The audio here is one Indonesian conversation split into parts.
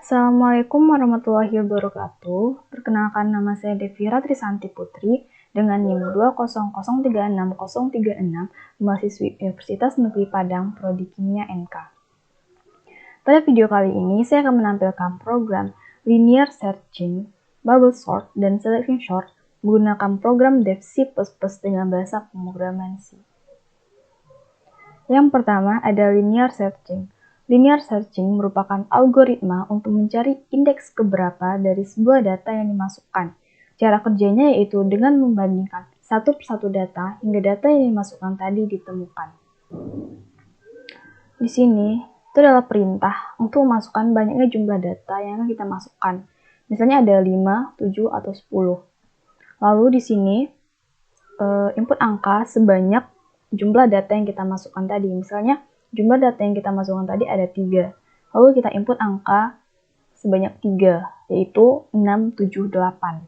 Assalamualaikum warahmatullahi wabarakatuh. Perkenalkan, nama saya Devira Trisanti Putri dengan NIM 200366036, mahasiswi Universitas Negeri Padang, Prodi Kimia NK. Pada video kali ini, saya akan menampilkan program Linear Searching, Bubble Sort, dan Selection Sort menggunakan program Dev C++ dengan bahasa pemrograman C. Yang pertama ada Linear Searching. Linear searching merupakan algoritma untuk mencari indeks keberapa dari sebuah data yang dimasukkan. Cara kerjanya yaitu dengan membandingkan satu persatu data hingga data yang dimasukkan tadi ditemukan. Di sini, itu adalah perintah untuk memasukkan banyaknya jumlah data yang akan kita masukkan. Misalnya ada 5, 7, atau 10. Lalu di sini, input angka sebanyak jumlah data yang kita masukkan tadi. Misalnya, jumlah data yang kita masukkan tadi ada 3. Lalu kita input angka sebanyak 3, yaitu 6, 7, 8.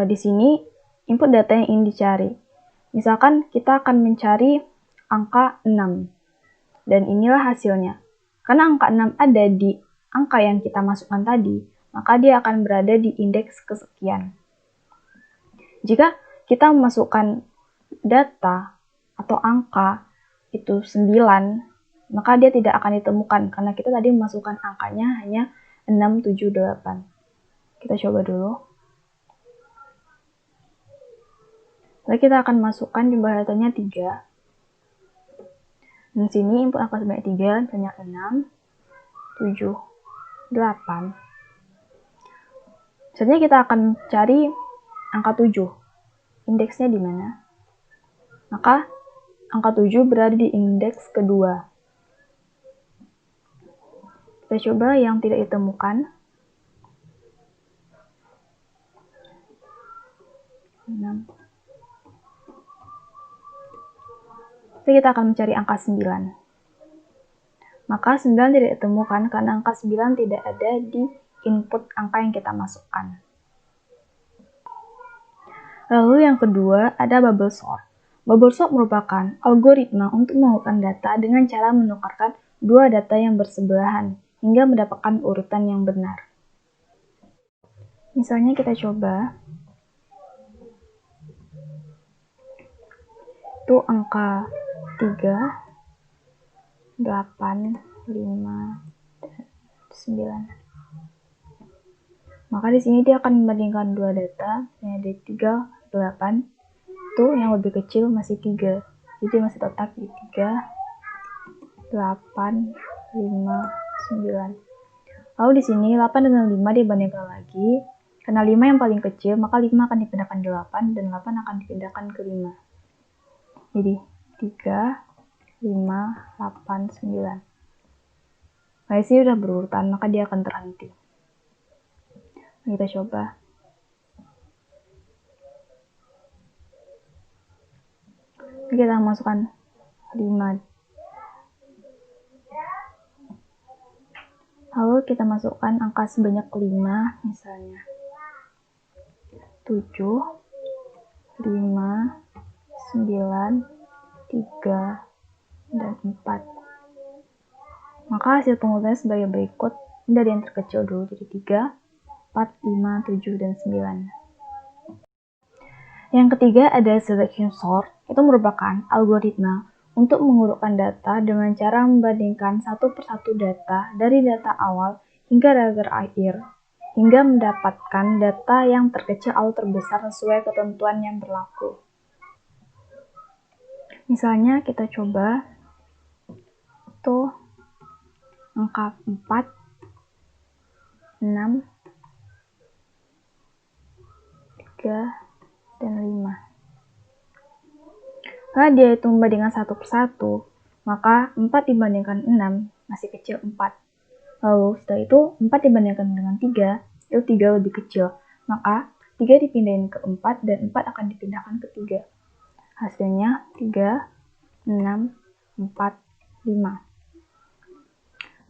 Di sini, input data yang ingin dicari. Misalkan kita akan mencari angka 6. Dan inilah hasilnya. Karena angka 6 ada di angka yang kita masukkan tadi, maka dia akan berada di indeks kesekian. Jika kita memasukkan data atau angka itu 9, maka dia tidak akan ditemukan karena kita tadi memasukkan angkanya hanya 6, 7, 8. Kita coba dulu. Lalu kita akan masukkan jumlah datanya 3. Dan sini input angka sebanyak 3, banyak 6, 7, 8. Selanjutnya kita akan cari angka 7. Indeksnya di mana? Maka angka 7 berada di indeks kedua. Kita coba yang tidak ditemukan. 6. Jadi kita akan mencari angka 9. Maka 9 tidak ditemukan karena angka 9 tidak ada di input angka yang kita masukkan. Lalu yang kedua ada bubble sort. Bubble sort merupakan algoritma untuk mengumpulkan data dengan cara menukarkan dua data yang bersebelahan hingga mendapatkan urutan yang benar. Misalnya kita coba. Itu angka 3, 8, 5, 9. Maka di sini dia akan membandingkan dua data, yang ada 3, 8. Itu yang lebih kecil masih 3. Jadi masih tetap di 3, 8, 5, 9. Lalu di sini 8 dengan 5 dibandingkan lagi. Karena 5 yang paling kecil, maka 5 akan dipindahkan ke 8 dan 8 akan dipindahkan ke 5. Jadi 3, 5, 8, 9. Nah, di sini sudah berurutan, maka dia akan terhenti. Kita coba. Kita masukkan 5. Lalu kita masukkan angka sebanyak 5, misalnya 7, 5, 9, 3, dan 4. Maka hasil pengurutannya sebagai berikut. Dari yang terkecil dulu, jadi 3, 4, 5, 7, dan 9. Yang ketiga ada selection sort. Itu merupakan algoritma untuk mengurutkan data dengan cara membandingkan satu persatu data dari data awal hingga data terakhir, hingga mendapatkan data yang terkecil atau terbesar sesuai ketentuan yang berlaku. Misalnya kita coba itu angka 4, 6, 3, dan 5. Kalau dia itu membandingkan satu persatu, maka 4 dibandingkan 6 masih kecil 4. Lalu setelah itu 4 dibandingkan dengan 3, itu 3 lebih kecil. Maka 3 dipindahin ke 4 dan 4 akan dipindahkan ke 3. Hasilnya 3, 6, 4, 5.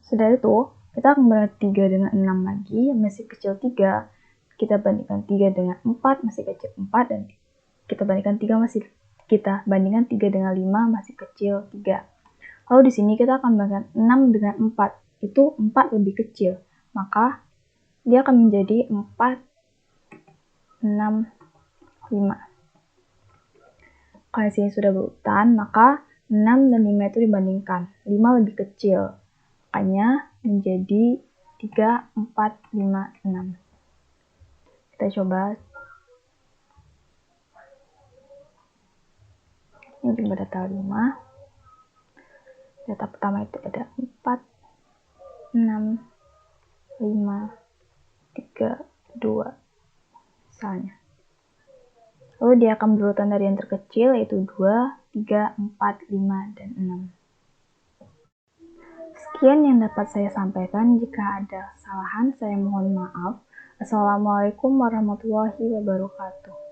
Setelah itu kita akan membandingkan 3 dengan 6 lagi, masih kecil 3. Kita bandingkan 3 dengan 4, masih kecil 4, dan kita bandingkan 3 dengan 5, masih kecil 3. Lalu di sini kita akan bandingkan 6 dengan 4. itu 4 lebih kecil, maka dia akan menjadi 4, 6, 5. Kalau sini sudah berurutan, maka 6 dan 5 itu dibandingkan. 5 lebih kecil, makanya menjadi 3, 4, 5, 6. Kita coba. Ini jumlah data 5. Data pertama itu ada 4, 6, 5, 3, 2, misalnya. Lalu dia akan berurutan dari yang terkecil, yaitu 2, 3, 4, 5, dan 6. Sekian yang dapat saya sampaikan. Jika ada kesalahan, saya mohon maaf. Assalamualaikum warahmatullahi wabarakatuh.